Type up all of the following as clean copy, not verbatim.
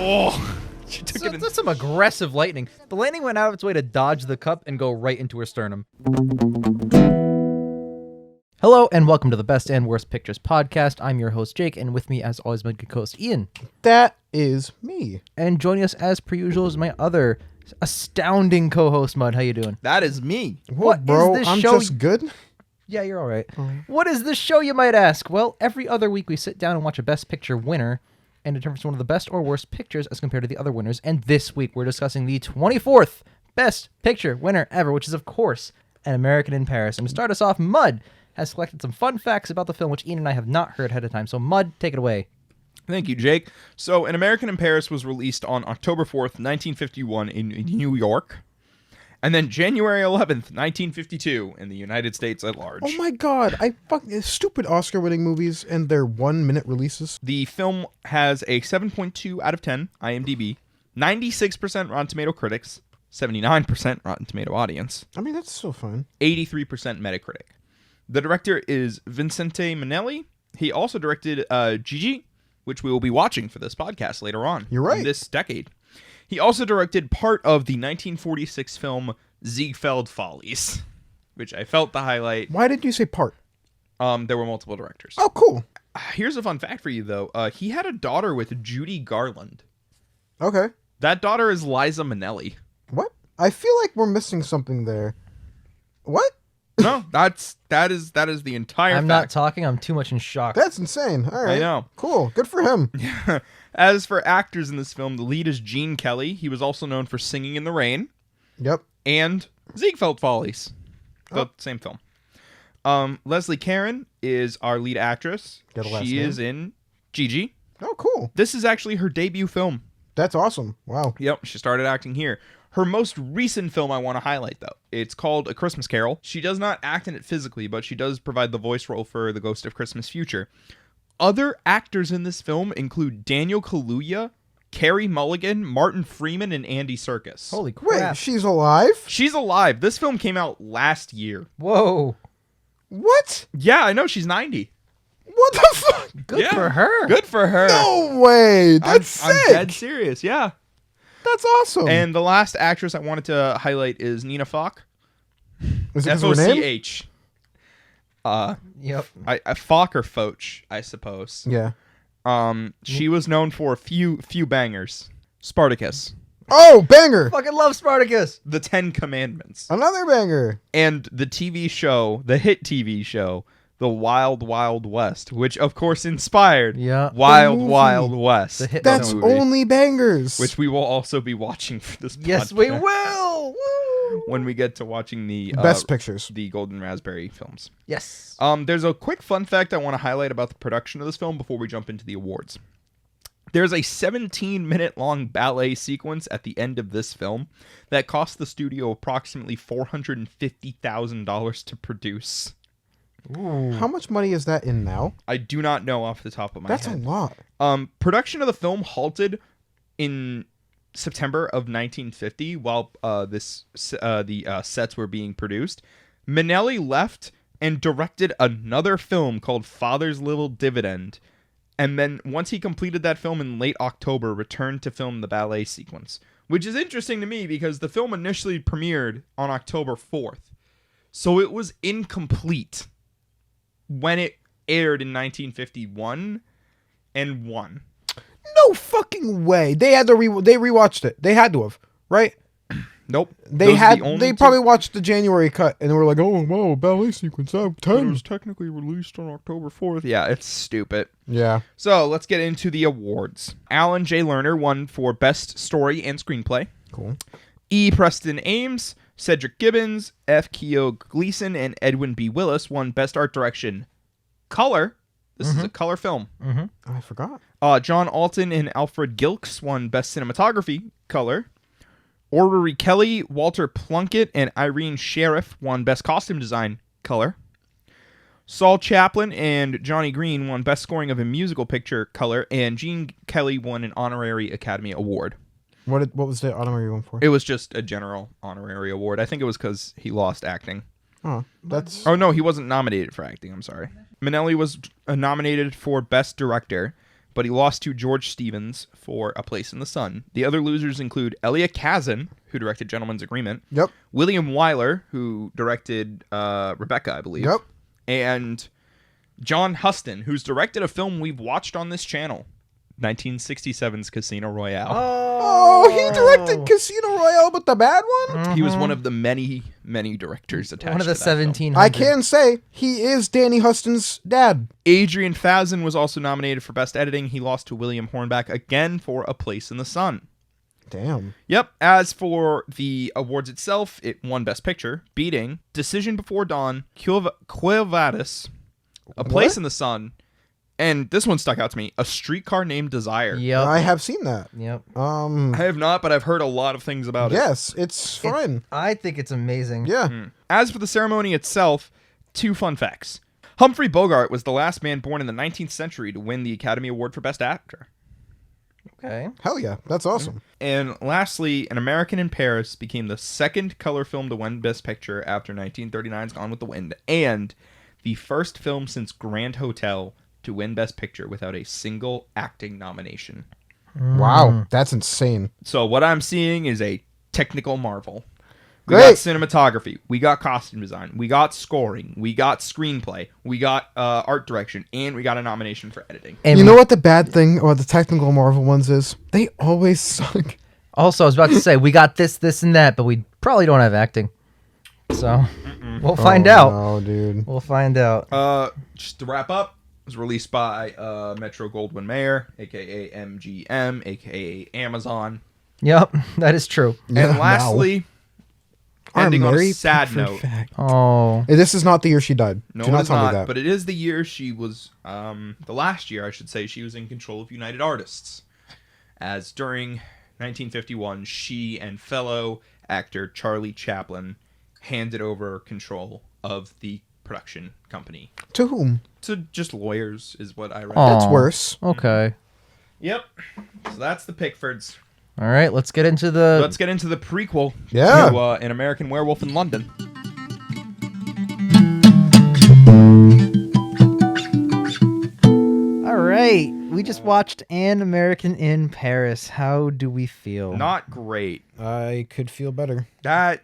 Oh, she took it. That's some aggressive lightning. The lightning went out of its way to dodge the cup and go right into her sternum. Hello, and welcome to the Best and Worst Pictures podcast. I'm your host, Jake, and with me, as always, my good host, Ian. That is me. And joining us, as per usual, is my other astounding co-host, Mud. How you doing? That is me. What bro? is this I'm show? just good. Yeah, you're all right. What is this show, you might ask? Well, every other week we sit down and watch a Best Picture winner and determine one of the best or worst pictures as compared to the other winners. And this week we're discussing the 24th Best Picture winner ever, which is, of course, An American in Paris. And to start us off, Mud has collected some fun facts about the film, which Ian and I have not heard ahead of time. So, Mud, take it away. Thank you, Jake. So, An American in Paris was released on October 4th, 1951 in New York. And then January 11th, 1952 in the United States at large. Oh my god, stupid Oscar-winning movies and their 1-minute releases. The film has a 7.2 out of 10 IMDb, 96% Rotten Tomato critics, 79% Rotten Tomato audience. I mean, that's still fine. 83% Metacritic. The director is Vincente Minnelli. He also directed Gigi, which we will be watching for this podcast later on. You're right. In this decade. He also directed part of the 1946 film Ziegfeld Follies, which I felt the highlight. Why did you say part? There were multiple directors. Oh, cool. Here's a fun fact for you, though. He had a daughter with Judy Garland. Okay. That daughter is Liza Minnelli. What? I feel like we're missing something there. What? No, that is the entire I'm fact. not talking. I'm too much in shock. That's insane. All right. I know. Cool. Good for him. As for actors in this film, the lead is Gene Kelly. He was also known for Singing in the Rain. Yep. And Ziegfeld Follies. The same film. Leslie Caron is our lead actress. Got a last She name? is in Gigi. Oh, cool. This is actually her debut film. That's awesome. Wow. Yep, she started acting here. Her most recent film I want to highlight, though. It's called A Christmas Carol. She does not act in it physically, but she does provide the voice role for the Ghost of Christmas Future. Other actors in this film include Daniel Kaluuya, Carey Mulligan, Martin Freeman, and Andy Serkis. Holy crap. Wait, she's alive? She's alive. This film came out last year. Whoa. What? Yeah, I know. She's 90. What the fuck? Good for her. Good for her. No way. That's sick. I'm dead serious. Yeah. That's awesome. And the last actress I wanted to highlight is Nina Foch. Is it 'cause of her name? F-O-C-H. Yep. Foch or Foch, I suppose. Yeah. She was known for a few bangers. Spartacus. Oh, banger. Fucking love Spartacus. The 10 Commandments. Another banger. And the TV show, the hit TV show, The Wild Wild West, which of course inspired Wild Wild West. The hit That's movie, only bangers. which we will also be watching for this podcast. Yes, we will. Woo. When we get to watching the Best pictures. the Golden Raspberry films. Yes. There's a quick fun fact I want to highlight about the production of this film before we jump into the awards. There's a 17-minute long ballet sequence at the end of this film that cost the studio approximately $450,000 to produce. Ooh. How much money is that in now? I do not know off the top of my That's head. a lot. Production of the film halted in September of 1950 while the sets were being produced. Minnelli left and directed another film called Father's Little Dividend, and then once he completed that film in late October, returned to film the ballet sequence, which is interesting to me because the film initially premiered on October 4th, so it was incomplete when it aired in 1951 and won. No fucking way. They had to they rewatched it. They had to have, right? Nope. They probably watched the January cut and they were like, "Oh, whoa, ballet sequence out 10." It was technically released on October 4th. Yeah, it's stupid. Yeah. So, let's get into the awards. Alan J. Lerner won for Best Story and Screenplay. Cool. E. Preston Ames, Cedric Gibbons, F. Keogh Gleason, and Edwin B. Willis won Best Art Direction. Color. This is a color film. Mm-hmm. I forgot. John Alton and Alfred Gilks won Best Cinematography. Color. Orrery Kelly, Walter Plunkett, and Irene Sheriff won Best Costume Design. Color. Saul Chaplin and Johnny Green won Best Scoring of a Musical Picture. Color. And Gene Kelly won an Honorary Academy Award. What was the honorary one for? It was just a general honorary award. I think it was because he lost acting. Oh, that's... Oh, no, he wasn't nominated for acting. I'm sorry. Minnelli was nominated for Best Director. but he lost to George Stevens for A Place in the Sun. The other losers include Elia Kazan, who directed Gentleman's Agreement. Yep. William Wyler, who directed Rebecca, I believe. Yep. And John Huston, who's directed a film we've watched on this channel, 1967's Casino Royale. Oh, he directed Casino Royale, but the bad one? He was one of the many, many directors attached One of the to that film. 1700. I can say he is Danny Huston's dad. Adrian Fazan was also nominated for Best Editing. He lost to William Hornback again for A Place in the Sun. Damn. Yep. As for the awards itself, it won Best Picture, beating Decision Before Dawn, Quo Vadis, A Place in the Sun, and this one stuck out to me, A Streetcar Named Desire. Yep. I have seen that. Yep. I have not, but I've heard a lot of things about it. Yes, it's fun. I think it's amazing. Yeah. As for the ceremony itself, 2 fun facts. Humphrey Bogart was the last man born in the 19th century to win the Academy Award for Best Actor. Okay. Hell yeah. That's awesome. And lastly, An American in Paris became the second color film to win Best Picture after 1939's Gone with the Wind, and the first film since Grand Hotel to win Best Picture without a single acting nomination. Wow. That's insane. So what I'm seeing is a technical marvel. We Great. got cinematography. We got costume design. We got scoring. We got screenplay. We got art direction. And we got a nomination for editing. And You know what the bad thing about the technical Marvel ones is? They always suck. Also, I was about to say, we got this, and that, but we probably don't have acting. So, we'll find out. Oh, dude. We'll find out. Just to wrap up, it was released by Metro Goldwyn Mayer, a.k.a. MGM, a.k.a. Amazon. Yep, that is true. And lastly, ending on a sad note. Oh. This is not the year she died. No, Do it not is tell me not, that. but it is the year she was, the last year, I should say, she was in control of United Artists. As during 1951, she and fellow actor Charlie Chaplin handed over control of the production company. To whom? To just lawyers, is what I read. Aw. That's worse. Okay. Yep. So that's the Pickfords. All right, let's get into the... Let's get into the prequel Yeah. to An American Werewolf in London. All right, we just watched An American in Paris. How do we feel? Not great. I could feel better. That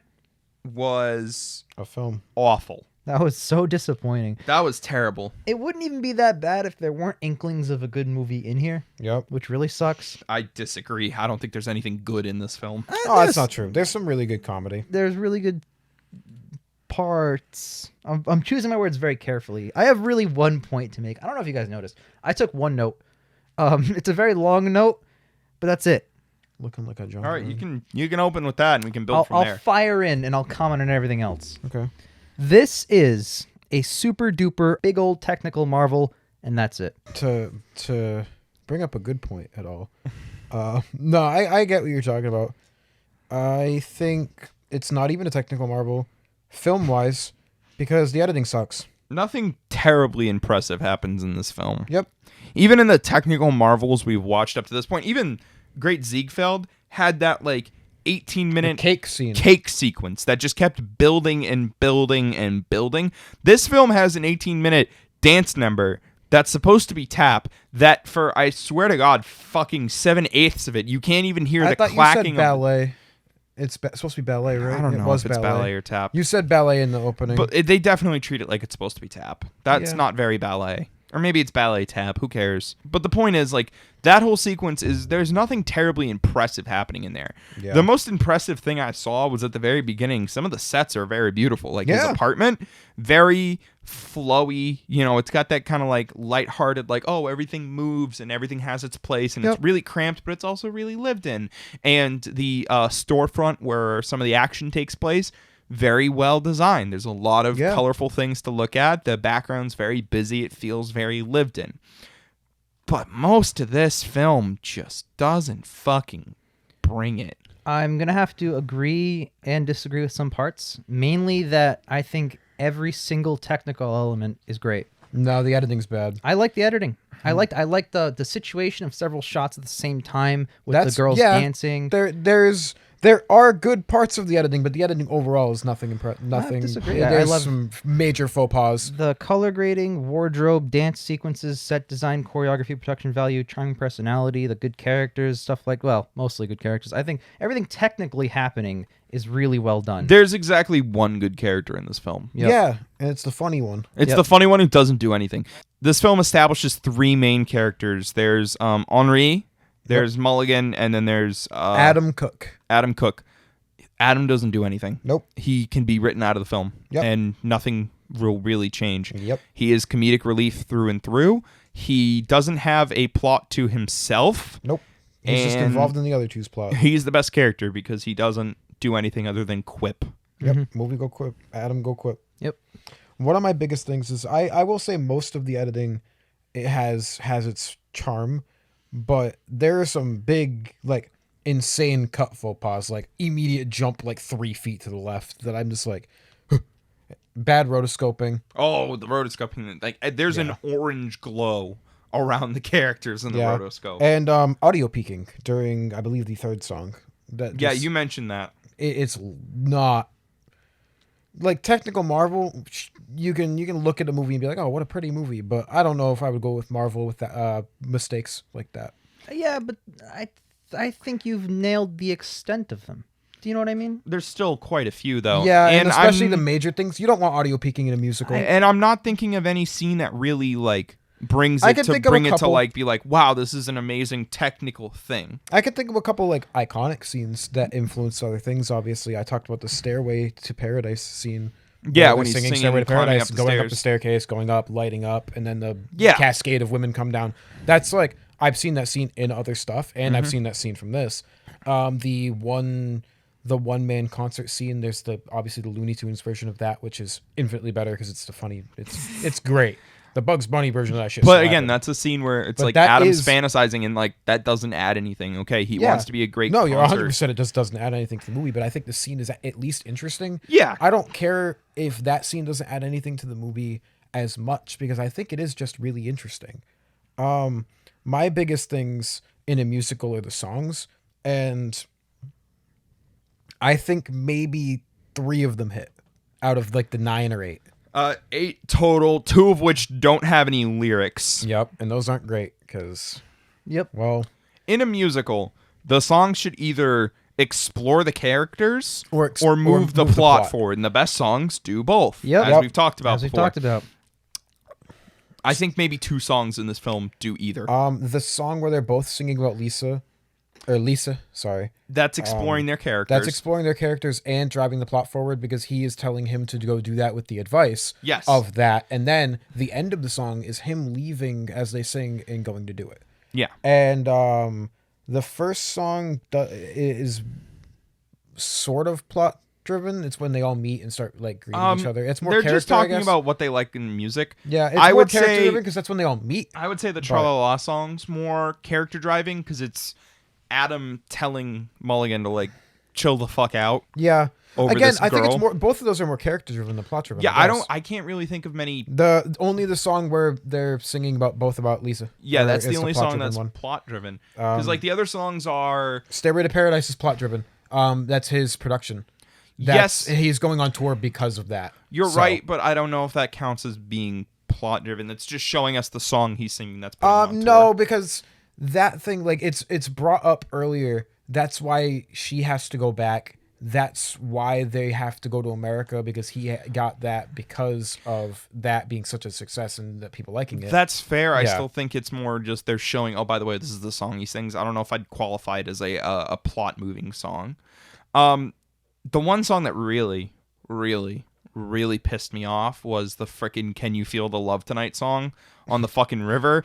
was A film. awful. That was so disappointing. That was terrible. It wouldn't even be that bad if there weren't inklings of a good movie in here, Yep. which really sucks. I disagree. I don't think there's anything good in this film. Oh, that's not true. There's some really good comedy. There's really good parts. I'm choosing my words very carefully. I have really one point to make. I don't know if you guys noticed. I took one note. It's a very long note, but that's it. Looking like a jump. All right, you can open with that, and we can build from I'll there. fire in and I'll comment on everything else. Okay. This is a super duper big old technical marvel, and that's it. To bring up a good point at all. No, I get what you're talking about. I think it's not even a technical marvel, film-wise, because the editing sucks. Nothing terribly impressive happens in this film. Yep. Even in the technical marvels we've watched up to this point, even Great Ziegfeld had that, 18-minute Cake scene. cake sequence that just kept building and building and building. This film has an 18-minute dance number that's supposed to be tap that for, I swear to God, fucking 7/8 of it, you can't even hear I the thought clacking you said ballet. It's supposed to be ballet, right? I don't It know was if it's ballet or tap. You said ballet in the opening. But they definitely treat it like it's supposed to be tap. That's Yeah. not very ballet. Or maybe it's ballet tap. Who cares? But the point is, that whole sequence is, there's nothing terribly impressive happening in there. Yeah. The most impressive thing I saw was at the very beginning. Some of the sets are very beautiful. His Yeah. apartment, very flowy. It's got that kind of lighthearted, everything moves and everything has its place. And Yep. it's really cramped, but it's also really lived in. And the storefront where some of the action takes place, very well designed. There's a lot of colorful things to look at. The background's very busy. It feels very lived in. But most of this film just doesn't fucking bring it. I'm going to have to agree and disagree with some parts. Mainly that I think every single technical element is great. no, the editing's bad. I like the editing. I like the situation of several shots at the same time with the girls dancing. There's There are good parts of the editing, but the editing overall is nothing. Nothing. disagree. There's I love some major faux pas. the color grading, wardrobe, dance sequences, set design, choreography, production value, charming personality, the good characters, stuff like, well, mostly good characters. I think everything technically happening is really well done. There's exactly one good character in this film. Yep. Yeah, and it's the funny one. It's Yep. the funny one who doesn't do anything. This film establishes three main characters. There's Henri, there's Mulligan, and then there's Adam Cook. Adam Cook. Adam doesn't do anything. Nope. He can be written out of the film, Yep. and nothing will really change. Yep. He is comedic relief through and through. He doesn't have a plot to himself. Nope. He's just And- involved in the other two's plot. He's the best character because he doesn't do anything other than quip. Yep. Movie go quip. Adam go quip. Yep. One of my biggest things is I will say most of the editing it has its charm, but there are some big like insane cut faux pas, like immediate jump like 3 feet to the left that I'm just like bad rotoscoping. Oh, the rotoscoping. Like, there's an orange glow around the characters in the rotoscope. And audio peaking during I believe the third song. That Yeah, just- you mentioned that. it's not like technical Marvel. You can look at a movie and be like, oh, what a pretty movie, but I don't know if I would go with Marvel with that mistakes like that. Yeah, but I think you've nailed the extent of them. Do you know what I mean? There's still quite a few, though. Yeah, and especially I'm- the major things. You don't want audio peaking in a musical. And I'm not thinking of any scene that really, like, brings I it can to think of a bring it to, couple. like, be like, wow, this is an amazing technical thing. I could think of a couple like iconic scenes that influence other things. Obviously, I talked about the Stairway to Paradise scene. Yeah, where when they're he's singing, Stairway to climbing Paradise, up the going up the stairs. staircase, going up, lighting up, and then the Yeah. cascade of women come down. That's like I've seen that scene in other stuff, and Mm-hmm. I've seen that scene from this. The one man concert scene. There's obviously the Looney Tunes version of that, which is infinitely better because it's the funny. It's great. The Bugs Bunny version of that shit. But again, that's a scene where it's But like that Adam's is- fantasizing, and, like, that doesn't add anything. Okay, he wants to be a great No, you're concert. 100%. It just doesn't add anything to the movie, but I think the scene is at least interesting. Yeah. I don't care if that scene doesn't add anything to the movie as much because I think it is just really interesting. My biggest things in a musical are the songs, and I think maybe 3 of them hit out of like the 9 or 8. 8 total, 2 of which don't have any lyrics. Yep, and those aren't great because, Yep. well, In a musical, the song should either explore the characters Or move the move the plot plot. forward, and the best songs do both. Yep. As Yep. we've talked about As we've before. talked about. I think maybe 2 songs in this film do either. the song where they're both singing about Lisa, sorry. That's exploring their characters. That's exploring their characters and driving the plot forward because he is telling him to go do that with the advice Yes. of that. And then the end of the song is him leaving as they sing and going to do it. Yeah. And the first song is sort of plot driven. It's when they all meet and start like greeting each other. It's more They're character, just talking I guess. about what they like in music. Yeah, it's I more would character say driven because that's when they all meet. I would say the Tra La La song's more character driving because it's Adam telling Mulligan to, like, chill the fuck out. Yeah. Over Again, this I think it's girl. more. Both of those are more character driven than plot driven. Yeah, guess. I can't really think of many. Only the song where they're singing about Lisa. Yeah, Or that's the is only plot song driven that's one. plot driven. Because, like, the other songs are. Stairway to Paradise is plot driven. That's his production. Yes. He's going on tour because of that. You're So, right, but I don't know if that counts as being plot driven. That's just showing us the song he's singing. That's putting him on no, tour. because that thing, like, it's brought up earlier. That's why she has to go back. That's why they have to go to America because he got that because of that being such a success and that people liking it. That's fair. I Yeah. still think it's more just they're showing. Oh, by the way, this is the song he sings. I don't know if I'd qualify it as a plot moving song. The one song that really, really, really pissed me off was the frickin' "Can You Feel the Love Tonight" song on the fucking river.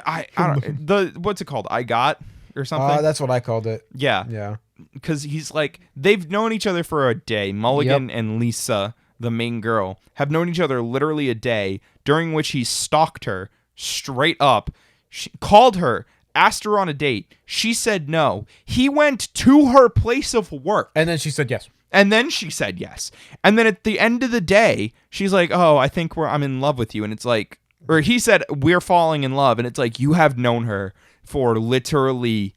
I don't what's it called? I Got or something. That's what I called it. Yeah. Yeah. Because he's like, they've known each other for a day. Mulligan and Lisa, the main girl, have known each other literally a day, during which he stalked her straight up, called her, asked her on a date. She said no. He went to her place of work. And then she said yes. And then she said yes. And then at the end of the day, she's like, oh, I think I'm in love with you. And it's like, or he said, we're falling in love. And it's like, you have known her for literally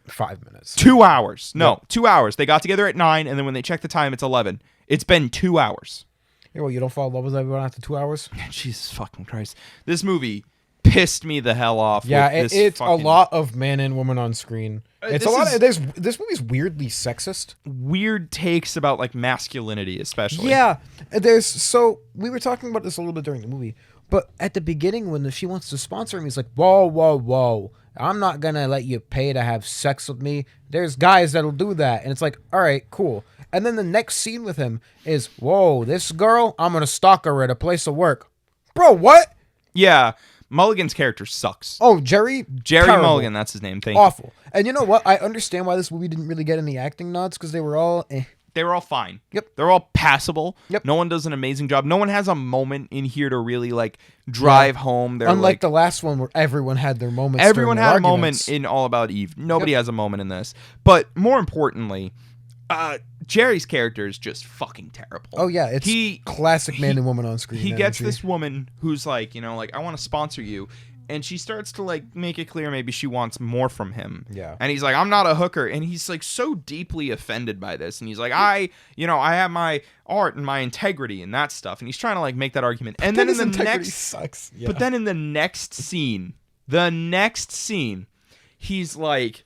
5 minutes. 2 hours. No, Yep. 2 hours. They got together at 9, and then when they check the time, it's 11. It's been 2 hours. Yeah, well, you don't fall in love with everyone after 2 hours? Jesus fucking Christ. This movie pissed me the hell off. Yeah, with this it's fucking a lot of man and woman on screen. It's a lot. This movie's weirdly sexist. weird takes about like masculinity, especially. Yeah, we were talking about this a little bit during the movie, but at the beginning when she wants to sponsor him, he's like, whoa, whoa, whoa. I'm not going to let you pay to have sex with me. There's guys that'll do that. And it's like, all right, cool. And then the next scene with him is, whoa, this girl, I'm going to stalk her at a place of work. Bro, what? Yeah. Mulligan's character sucks. Oh, Jerry Jerry Mulligan, that's his name. Thank Awful. And you know what? I understand why this movie didn't really get any acting nods because they were all you. They were all fine. Yep. They're all passable. Yep. No one does an amazing job. No one has a moment in here to really like drive home. They're Unlike like, the last one where everyone had their moments. everyone during had their a moment arguments. in All About Eve. Nobody has a moment in this. But more importantly, Jerry's character is just fucking terrible. Oh yeah, it's classic man and woman on screen. He energy. gets this woman who's like, I want to sponsor you. And she starts to like make it clear maybe she wants more from him. Yeah. And he's like, I'm not a hooker. And he's like so deeply offended by this. And he's like, I have my art and my integrity and that stuff. And he's trying to like make that argument. And then in the next sucks. Yeah. But then in the next scene, he's like,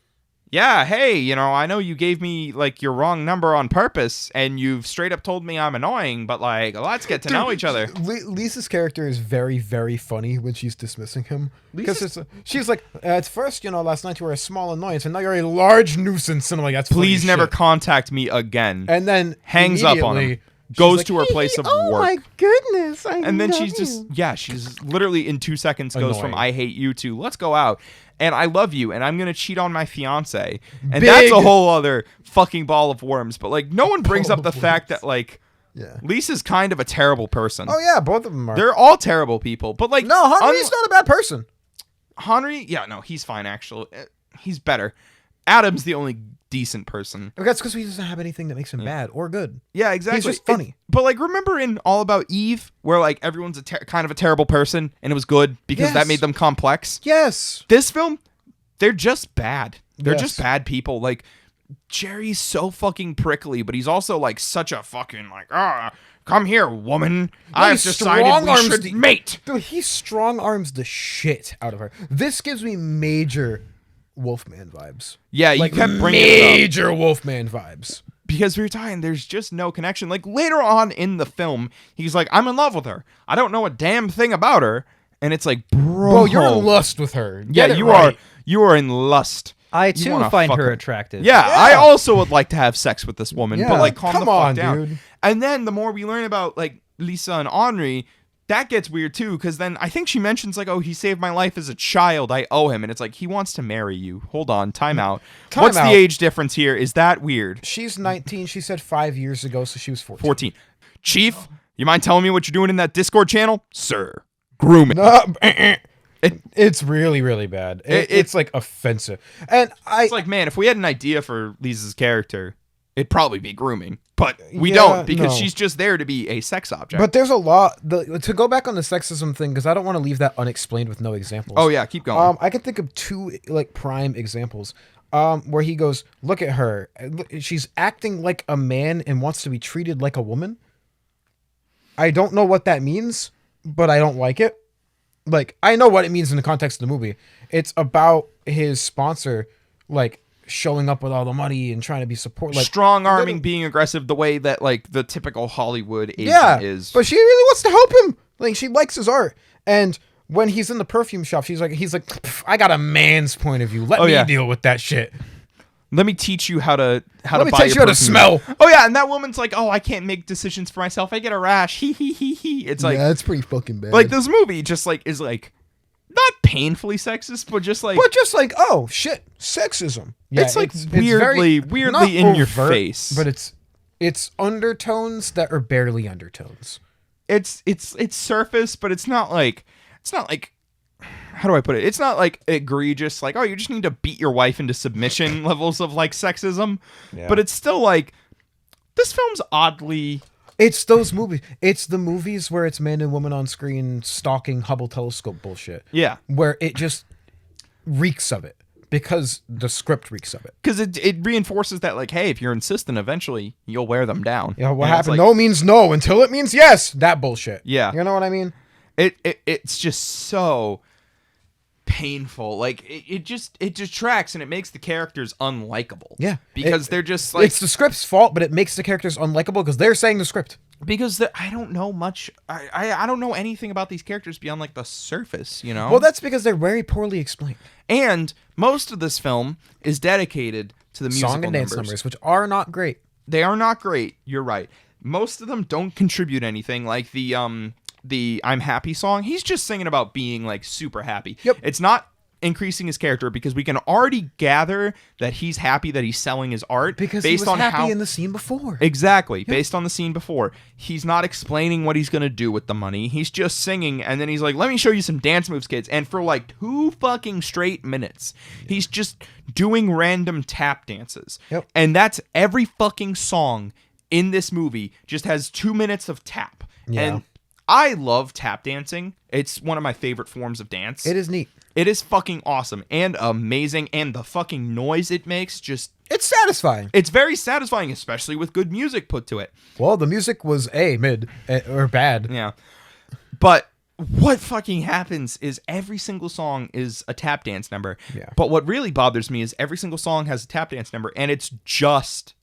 yeah, hey, I know you gave me like your wrong number on purpose and you've straight up told me I'm annoying, but like, let's get to know each other. Lisa's character is very, very funny when she's dismissing him. Because she's like, at first, last night you were a small annoyance and now you're a large nuisance. And I'm like, that's funny Please as never shit. contact me again. And then hangs up on him. immediately, Goes she's to like, her place of oh work. my goodness. And then she's literally in 2 seconds goes from Annoying. I hate you to let's go out. And I love you, and I'm going to cheat on my fiance. And Big- that's a whole other fucking ball of worms. But, like, no one brings up the fact that, like, Yeah. Lisa's kind of a terrible person. Oh yeah, both of them are. They're all terrible people. But, like... No, Henry's not a bad person. Henry? Yeah, no, he's fine, actually. He's better. Adam's the only decent person. That's because he doesn't have anything that makes him bad or good. Yeah, exactly. He's just funny. But, like, remember in All About Eve, where, like, everyone's kind of a terrible person, and it was good because that Yes. made them complex? Yes. This film, they're just bad. They're Yes. just bad people. Like, Jerry's so fucking prickly, but he's also, like, such a fucking, like, come here, woman. I've decided we strong-arms should mate. Dude, he strong arms the shit out of her. This gives me major Wolfman vibes. Yeah, you Like kept bringing it up. major Wolfman vibes. Because we were talking, there's just no connection. Like, later on in the film, he's like, I'm in love with her. I don't know a damn thing about her. And it's like, bro, You're in lust with her. Yeah, Get it you right. are in lust. I You too wanna find fuck her attractive. Yeah, I also would like to have sex with this woman, Yeah, but like calm come the fuck on, down. dude. And then the more we learn about like Lisa and Henri, that gets weird too, because then I think she mentions like, oh, he saved my life as a child. I owe him. And it's like, he wants to marry you. Hold on, time out. Time What's out. the age difference here? Is that weird? She's 19. She said 5 years ago, so she was 14. 14. Chief, you mind telling me what you're doing in that Discord channel? Sir, grooming. No, it's really, really bad. It's like offensive. And It's like, man, if we had an idea for Lisa's character, it'd probably be grooming. But we Yeah, don't, because no. she's just there to be a sex object. But there's a lot to go back on the sexism thing because I don't want to leave that unexplained with no examples. oh, yeah, keep going. I can think of two like prime examples. Where he goes, look at her. She's acting like a man and wants to be treated like a woman. I don't know what that means, but I don't like it. Like, I know what it means in the context of the movie. It's about his sponsor, like, showing up with all the money and trying to be support. Like, strong arming, being aggressive, the way that like the typical Hollywood agent yeah, is. but she really wants to help him. Like, she likes his art. And when he's in the perfume shop, he's like, I got a man's point of view. Let me yeah. deal with that shit. Let me teach you how to Let me buy teach your you how to perfume. smell. Oh yeah, and that woman's like, oh, I can't make decisions for myself. I get a rash. He. It's like, that's pretty fucking bad. like this movie just like is like not painfully sexist, but just like oh shit, sexism. Yeah, it's like very- weirdly not in your overt, face. but it's undertones that are barely undertones. it's surface, but it's not like how do I put it? It's not like egregious, like, oh, you just need to beat your wife into submission levels of like sexism. Yeah. But it's still like this film's oddly. It's those movies. It's the movies where it's man and woman on screen stalking Hubble telescope bullshit. Yeah. Where it just reeks of it. because the script reeks of it. Because it reinforces that, like, hey, if you're insistent, eventually you'll wear them down. Yeah, what And it's happened? like- No means no until it means yes. That bullshit. Yeah. You know what I mean? It's just so painful. Like it detracts and it makes the characters unlikable. Yeah. Because they're just like, it's the script's fault, but it makes the characters unlikable because they're saying the script. because I don't know much. I don't know anything about these characters beyond like the surface, you know? Well, that's because they're very poorly explained. And most of this film is dedicated to the musical Song and dance numbers. numbers, which are not great. They are not great. You're right. Most of them don't contribute anything. Like the I'm Happy song, he's just singing about being like super happy. Yep. It's not increasing his character because we can already gather that he's happy that he's selling his art Because based he was on happy how in the scene before. Exactly. Based on the scene before. He's not explaining what he's going to do with the money. He's just singing, and then he's like, let me show you some dance moves, kids. And for like 2 fucking straight minutes, he's just doing random tap dances. Yep. And that's every fucking song in this movie just has 2 minutes of tap. Yeah. And I love tap dancing. It's one of my favorite forms of dance. It is neat. It is fucking awesome and amazing, and the fucking noise it makes just... It's satisfying. It's very satisfying, especially with good music put to it. Well, the music was mid or bad. Yeah. But what fucking happens is every single song is a tap dance number. Yeah. But what really bothers me is every single song has a tap dance number, and it's just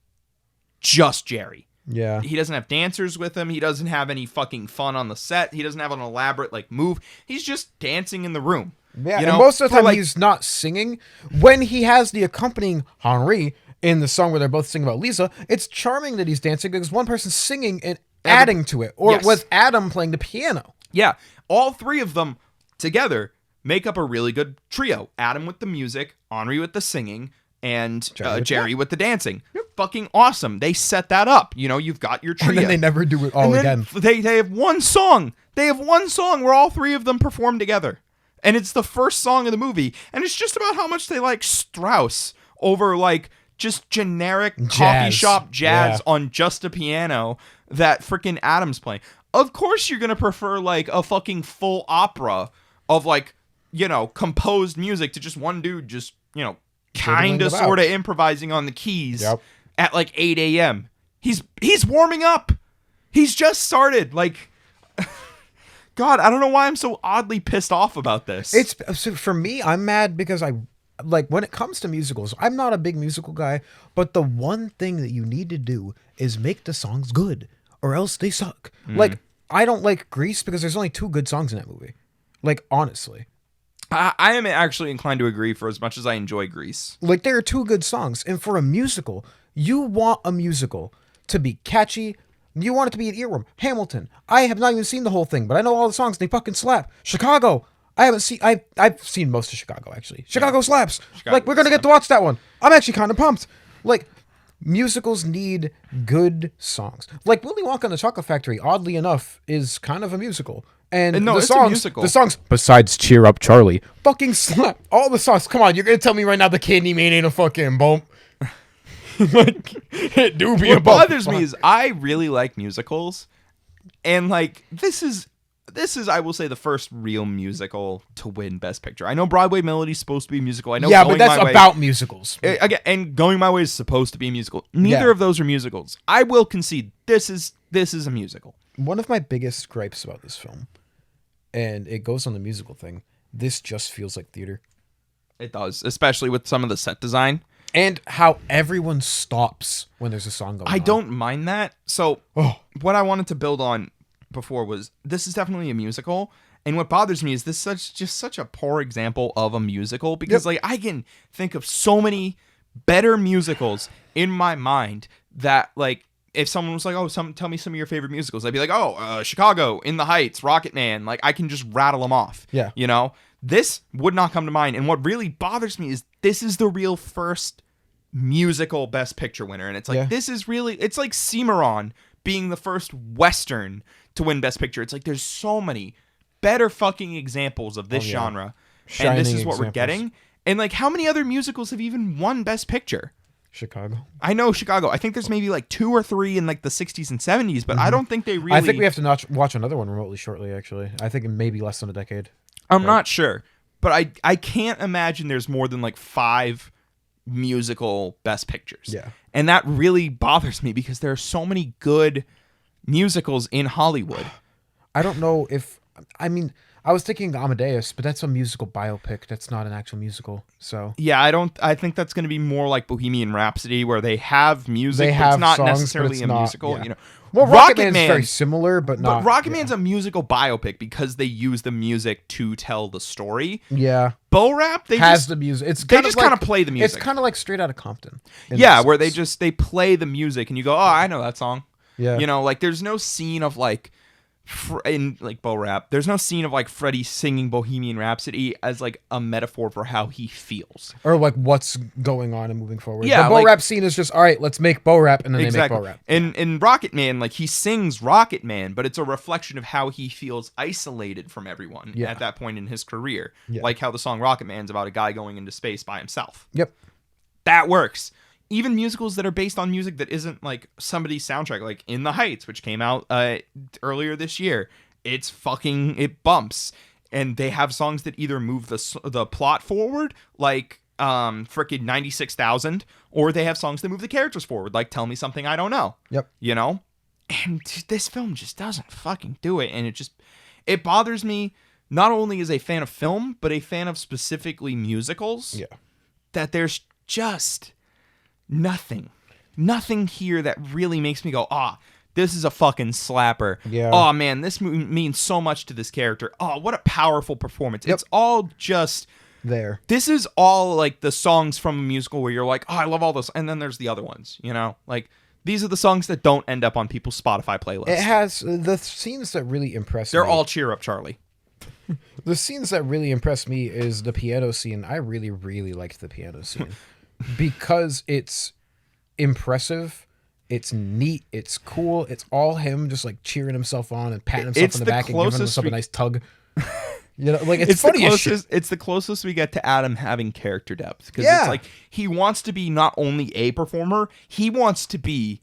Jerry. Yeah. He doesn't have dancers with him. He doesn't have any fucking fun on the set. He doesn't have an elaborate like move. He's just dancing in the room. Yeah, You and know, most of the for, time like- he's not singing. When he has the accompanying Henri in the song where they're both singing about Lisa, it's charming that he's dancing because one person's singing and adding to it, or Yes. with Adam playing the piano. Yeah, all 3 of them together make up a really good trio. Adam with the music, Henri with the singing, and Jerry with the dancing. Fucking awesome. They set that up. You know, you've got your trio. And then they never do it all And then again. They have one song. They have one song where all 3 of them perform together. And it's the first song of the movie. And it's just about how much they like Strauss over like just generic coffee shop jazz on just a piano that freaking Adam's playing. Of course you're going to prefer like a fucking full opera of like, you know, composed music to just one dude just, you know, kind of about. sort of improvising on the keys Yep. at like 8 a.m. He's warming up. He's just started. Like, God, I don't know why I'm so oddly pissed off about this. It's so for me, I'm mad because I like when it comes to musicals, I'm not a big musical guy, but the one thing that you need to do is make the songs good or else they suck. Like, I don't like Grease because there's only 2 good songs in that movie. Like, honestly. I am actually inclined to agree for as much as I enjoy Grease. Like, there are 2 good songs, and for a musical, you want a musical to be catchy. You want it to be an earworm. Hamilton. I have not even seen the whole thing, but I know all the songs. They fucking slap. Chicago. I haven't seen. I've seen most of Chicago actually. Chicago slaps. Like, we're gonna get to watch that one. I'm actually kind of pumped. Like, musicals need good songs. Like Willy Wonka and the Chocolate Factory, oddly enough, is kind of a musical. And no, the it's a songs, musical. the songs, besides Cheer Up Charlie, fucking slap. All the songs. Come on, you're gonna tell me right now the Candy Man ain't a fucking bump? Like, it do be a What bump. bothers me is I really like musicals, and like this is I will say the first real musical to win Best Picture. I know Broadway Melody's supposed to be a musical. I know. Yeah, Going but that's My Way- about musicals. Again, and Going My Way is supposed to be a musical. Neither Yeah. of those are musicals. I will concede this is a musical. One of my biggest gripes about this film, and it goes on the musical thing, this just feels like theater. It does, especially with some of the set design. And how everyone stops when there's a song going on. I don't mind that. So Oh. what I wanted to build on before was this is definitely a musical. And what bothers me is this is just such a poor example of a musical because like I can think of so many better musicals in my mind that like if someone was like, oh, tell me some of your favorite musicals, I'd be like, oh, Chicago, In the Heights, Rocket Man. Like I can just rattle them off. Yeah. You know, this would not come to mind. And what really bothers me is this is the real first musical Best Picture winner. And it's like, this is really, it's like Cimarron being the first Western to win Best Picture. It's like, there's so many better fucking examples of this genre. And this is what we're getting. And like, how many other musicals have even won Best Picture? Chicago. I know Chicago. I think there's maybe like 2 or 3 in like the 60s and 70s, but I don't think they really... I think we have to watch another one remotely shortly, actually. I think in maybe less than a decade. I'm not sure. but I can't imagine there's more than like 5 musical best pictures. Yeah. And that really bothers me because there are so many good musicals in Hollywood. I don't know if, I mean, I was thinking Amadeus, but that's a musical biopic. That's not an actual musical. So Yeah, I think that's going to be more like Bohemian Rhapsody, where they have music, they but have it's not songs, necessarily but it's a not, musical. yeah. You know, Well, Rocketman's very similar, but not. But Rocketman's a musical biopic because they use the music to tell the story. Yeah. Bo Rap, they has just, the music. It's they kind just of like, kind of play the music. It's kind of like Straight Outta Compton. Yeah, where they play the music and you go, oh, I know that song. Yeah. You know, like there's no scene of like in like Bo Rap, there's no scene of like Freddie singing Bohemian Rhapsody as like a metaphor for how he feels, or like what's going on and moving forward. Yeah, the Bo like, Rap scene is just, all right, let's make Bo Rap, and then they make Bo Rap. In Rocket Man, like he sings Rocket Man, but it's a reflection of how he feels isolated from everyone at that point in his career. Yeah. Like how the song Rocket Man's about a guy going into space by himself. Yep. That works. Even musicals that are based on music that isn't like somebody's soundtrack, like In the Heights, which came out earlier this year. It bumps, and they have songs that either move the plot forward, like frickin' 96,000, or they have songs that move the characters forward, like Tell Me Something I Don't Know. Yep. You know? And this film just doesn't fucking do it, and it bothers me, not only as a fan of film, but a fan of specifically musicals. Yeah. That there's just nothing here that really makes me go, this is a fucking slapper. Yeah. Oh man, this movie means so much to this character. Oh, what a powerful performance. Yep. It's all just there. This is all like the songs from a musical where you're like, oh, I love all those, and then there's the other ones, you know? Like these are the songs that don't end up on people's Spotify playlists. It has the scenes that really impress me. They're all Cheer Up Charlie. The scenes that really impress me is the piano scene. I really, really liked the piano scene because it's impressive, it's neat, it's cool. It's all him just like cheering himself on and patting himself on the back and giving himself a nice tug. You know, like it's funny as shit. It's the closest we get to Adam having character depth because it's like he wants to be not only a performer, he wants to be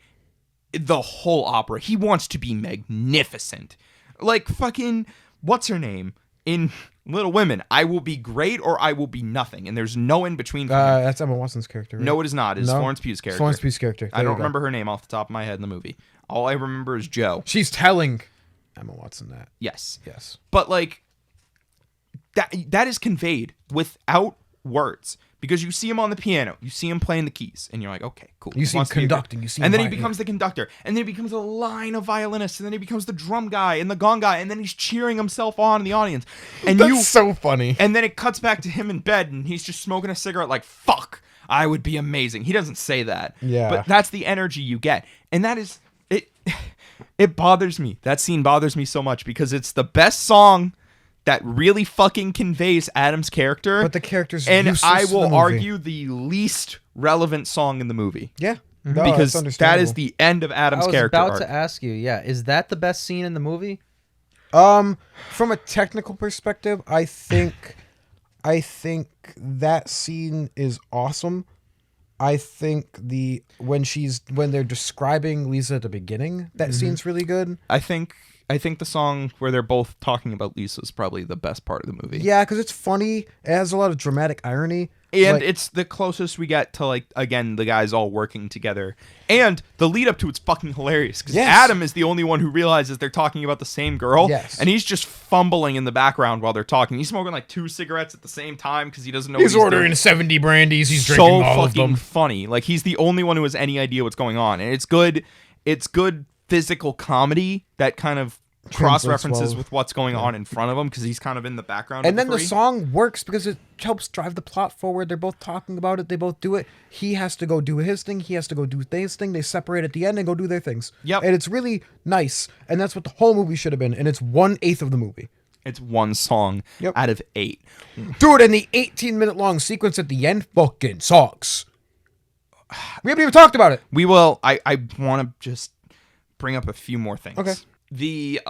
the whole opera. He wants to be magnificent. Like fucking what's her name in Little Women? I will be great or I will be nothing, and there's no in between. That's Emma Watson's character. Right? No, it is not. It's Florence Pugh's character. Florence Pugh's character. I don't remember her name off the top of my head in the movie. All I remember is Joe. She's telling Emma Watson that. Yes. Yes. But like that is conveyed without words because you see him on the piano, you see him playing the keys, and you're like, okay, cool. You see him conducting, you see him and then he becomes the conductor, and then he becomes a line of violinists, and then he becomes the drum guy and the gong guy, and then he's cheering himself on in the audience. And That's so funny. And then it cuts back to him in bed, and he's just smoking a cigarette like, fuck, I would be amazing. He doesn't say that. Yeah. But that's the energy you get. And that is, it bothers me. That scene bothers me so much because it's the best song that really fucking conveys Adam's character. But the character's and useless I in the will movie. argue the least relevant song in the movie. Yeah. No, Because that's that is the end of Adam's character I was about arc. to ask you, is that the best scene in the movie? From a technical perspective, I think that scene is awesome. I think when they're describing Lisa at the beginning, that scene's really good. I think the song where they're both talking about Lisa is probably the best part of the movie. Yeah, because it's funny. It has a lot of dramatic irony. And like, it's the closest we get to, like, again, the guys all working together. And the lead up to it's fucking hilarious. Because Adam is the only one who realizes they're talking about the same girl. Yes. And he's just fumbling in the background while they're talking. He's smoking, like, 2 cigarettes at the same time because he doesn't know he's what ordering doing. 70 brandies. He's drinking all of them. So fucking funny. Like, he's the only one who has any idea what's going on. And it's good physical comedy that kind of cross references with what's going on in front of him because he's kind of in the background. And then the song works because it helps drive the plot forward. They're both talking about it. They both do it. He has to go do his thing. He has to go do his thing. They separate at the end and go do their things. Yep. And it's really nice. And that's what the whole movie should have been. And it's 1/8 of the movie. It's one song out of 8. Dude, and the 18-minute long sequence at the end fucking sucks. We haven't even talked about it. We will. I want to just bring up a few more things. Okay. The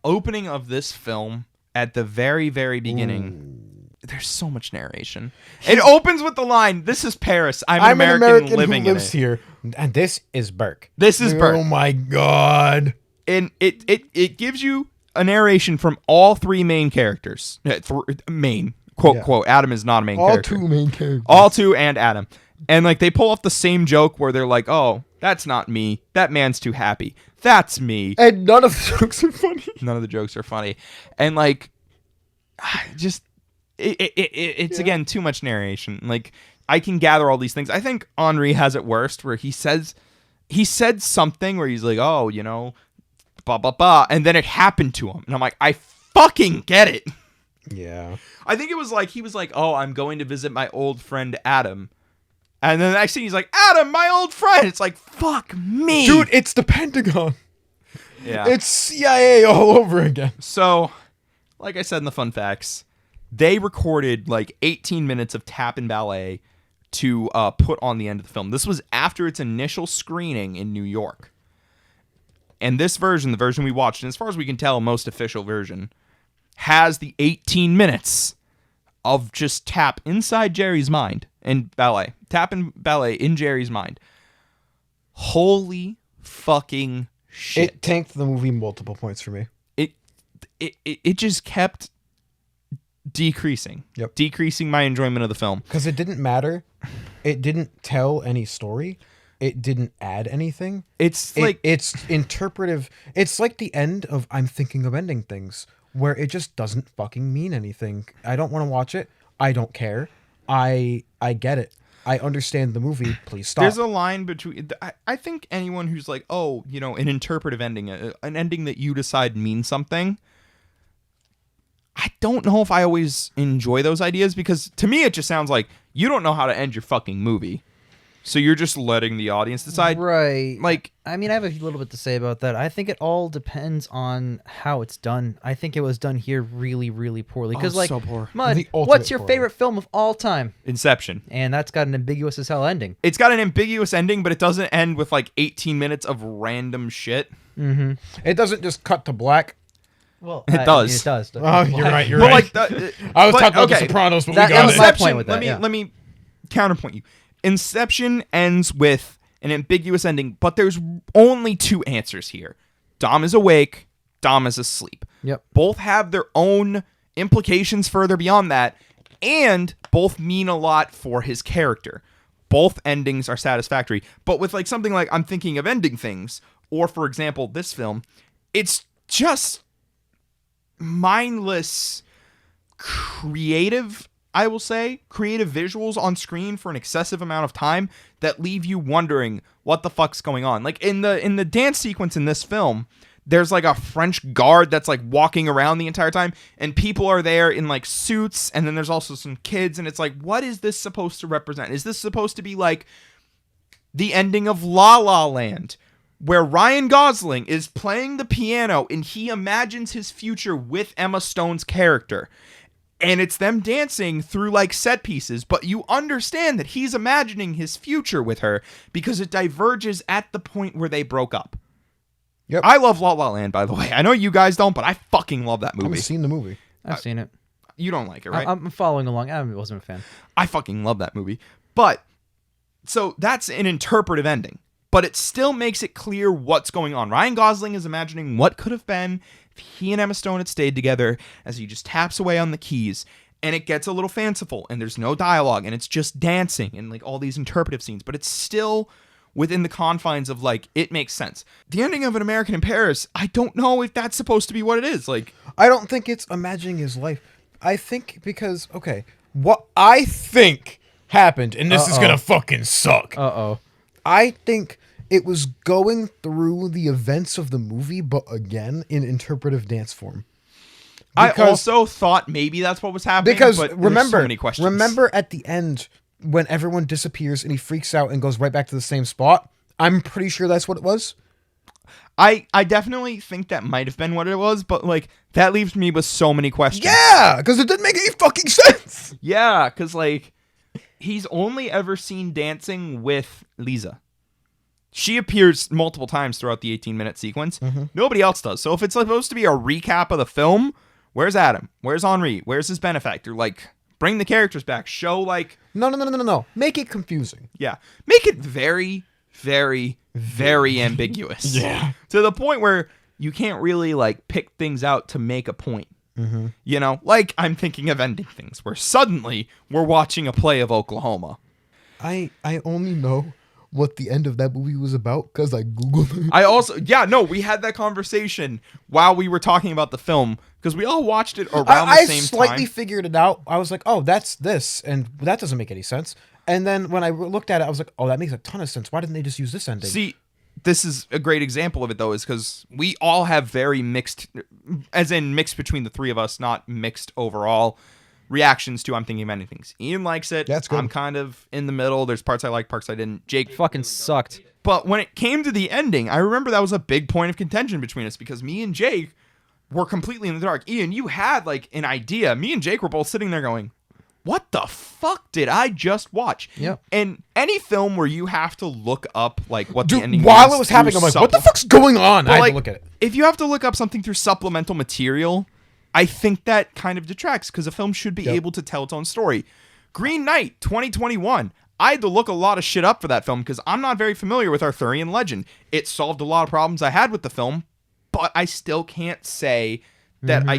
opening of this film at the very, very beginning, there's so much narration. It opens with the line, "This is Paris. I'm an American living who lives in it." here. And this is Burke. This is Burke. Oh my God. And it gives you a narration from all 3 main characters. Main, quote. Adam is not a main character. All two main characters. All two and Adam. And like they pull off the same joke where they're like, "Oh, that's not me. That man's too happy. That's me." And none of the jokes are funny. None of the jokes are funny. And like just it's again too much narration. Like I can gather all these things. I think Henri has it worst where he said something where he's like, "Oh, you know, blah blah blah," and then it happened to him. And I'm like, "I fucking get it." Yeah. I think it was like he was like, "Oh, I'm going to visit my old friend Adam." And then the next thing he's like, "Adam, my old friend." It's like, fuck me. Dude, it's the Pentagon. Yeah. It's CIA all over again. So, like I said in the fun facts, they recorded like 18 minutes of tap and ballet to put on the end of the film. This was after its initial screening in New York. And this version, the version we watched, and as far as we can tell, most official version, has the 18 minutes of just tap inside Jerry's mind and ballet. Tap and ballet in Jerry's mind. Holy fucking shit. It tanked the movie multiple points for me. It just kept decreasing. Yep. Decreasing my enjoyment of the film. Because it didn't matter. It didn't tell any story. It didn't add anything. It's it's interpretive. It's like the end of I'm Thinking of Ending Things, where it just doesn't fucking mean anything. I don't want to watch it. I don't care. I get it. I understand the movie. Please stop. There's a line between... I think anyone who's like, oh, you know, an interpretive ending, an ending that you decide means something, I don't know if I always enjoy those ideas, because to me it just sounds like you don't know how to end your fucking movie. So you're just letting the audience decide. Right. Like, I mean, I have a little bit to say about that. I think it all depends on how it's done. I think it was done here really, really poorly. Because, so poor. Mud, The ultimate what's your poor. favorite film of all time? Inception. And that's got an ambiguous as hell ending. It's got an ambiguous ending, but it doesn't end with like 18 minutes of random shit. Mm-hmm. It doesn't just cut to black. Well, It does. It does. Oh, you're right. You're But right. like, I was talking about The Sopranos, but That we got was it. my point with that, Let me counterpoint you. Inception ends with an ambiguous ending, but there's only two answers here. Dom is awake, Dom is asleep. Yep. Both have their own implications further beyond that, and both mean a lot for his character. Both endings are satisfactory. But with like something like I'm Thinking of Ending Things, or for example, this film, it's just mindless, creative, I will say, creative visuals on screen for an excessive amount of time that leave you wondering what the fuck's going on. Like in the dance sequence in this film, there's like a French guard that's like walking around the entire time, and people are there in like suits, and then there's also some kids, and it's like, what is this supposed to represent? Is this supposed to be like the ending of La La Land, where Ryan Gosling is playing the piano and he imagines his future with Emma Stone's character? And it's them dancing through like set pieces, but you understand that he's imagining his future with her because it diverges at the point where they broke up. Yep. I love La La Land, by the way. I know you guys don't, but I fucking love that I haven't movie. seen the movie. I've seen it. You don't like it, right? I'm following along. I wasn't a fan. I fucking love that movie. But, so that's an interpretive ending. But it still makes it clear what's going on. Ryan Gosling is imagining what could have been if he and Emma Stone had stayed together as he just taps away on the keys. And it gets a little fanciful, and there's no dialogue, and it's just dancing and like all these interpretive scenes. But it's still within the confines of like, it makes sense. The ending of An American in Paris, I don't know if that's supposed to be what it is. Like, I don't think it's imagining his life. I think because, okay, what I think happened, and this is going to fucking suck. Uh-oh. I think it was going through the events of the movie, but again, in interpretive dance form. I also thought maybe that's what was happening. Because but there's remember, so many questions. remember at the end when everyone disappears and he freaks out and goes right back to the same spot? I'm pretty sure that's what it was. I definitely think that might have been what it was, but like that leaves me with so many questions. Yeah, because it didn't make any fucking sense. Yeah, because like he's only ever seen dancing with Lisa. She appears multiple times throughout the 18-minute sequence. Mm-hmm. Nobody else does. So if it's supposed to be a recap of the film, where's Adam? Where's Henri? Where's his benefactor? Like, bring the characters back. Show like... No. Make it confusing. Yeah. Make it very, very, very ambiguous. Yeah. To the point where you can't really like pick things out to make a point. You know, like I'm thinking of ending things where suddenly we're watching a play of Oklahoma. I only know what the end of that movie was about because I Googled it. I also, we had that conversation while we were talking about the film because we all watched it around the same time. I slightly figured it out. I was like, oh, that's this. And that doesn't make any sense. And then when I looked at it, I was like, oh, that makes a ton of sense. Why didn't they just use this ending? See, this is a great example of it, though, is because we all have very mixed, as in mixed between the three of us, not mixed overall, reactions to I'm Thinking of Ending Things. Ian likes it. That's good. I'm kind of in the middle. There's parts I like, parts I didn't. Jake Fucking sucked. But when it came to the ending, I remember that was a big point of contention between us because me and Jake were completely in the dark. Ian, you had like an idea. Me and Jake were both sitting there going, what the fuck did I just watch? Yep. And any film where you have to look up like what the Dude, ending while means it was happening, I'm through like, what the fuck's going on? But, I had like, to look at it. If you have to look up something through supplemental material, I think that kind of detracts because a film should be able to tell its own story. Green Knight 2021. I had to look a lot of shit up for that film because I'm not very familiar with Arthurian legend. It solved a lot of problems I had with the film, but I still can't say that I